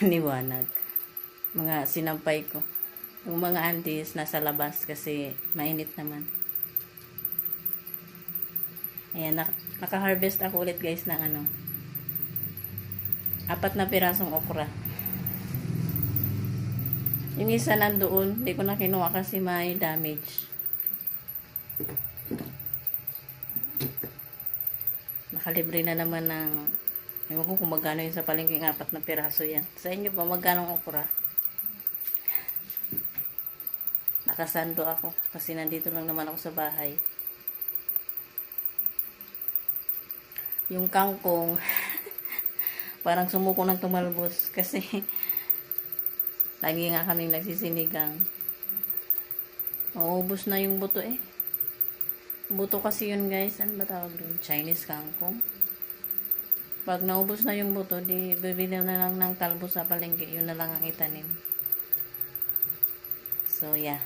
liwanag. Mga sinampay ko. Yung mga aunties nasa labas kasi mainit naman. Ayan, naka-harvest ako ulit guys ng 4 na pirasong okra. Yung isa nandoon, hindi ko na kinuha kasi may damage. Nakalibre na naman ng, ewan ko kung magkano yun sa palengke, 4 na piraso yan. Sa inyo pa, magkano okra? Nakasando ako kasi nandito lang naman ako sa bahay. Yung kangkong, parang sumuko ng tumalbos kasi lagi nga kaming nagsisinigang. Maubos na yung buto eh. Buto kasi yun guys. Ano ba tawag doon? Chinese kangkong. Pag naubos na yung buto, di bibili na lang ng talbo sa palengke. Yun na lang ang itanim. So yeah.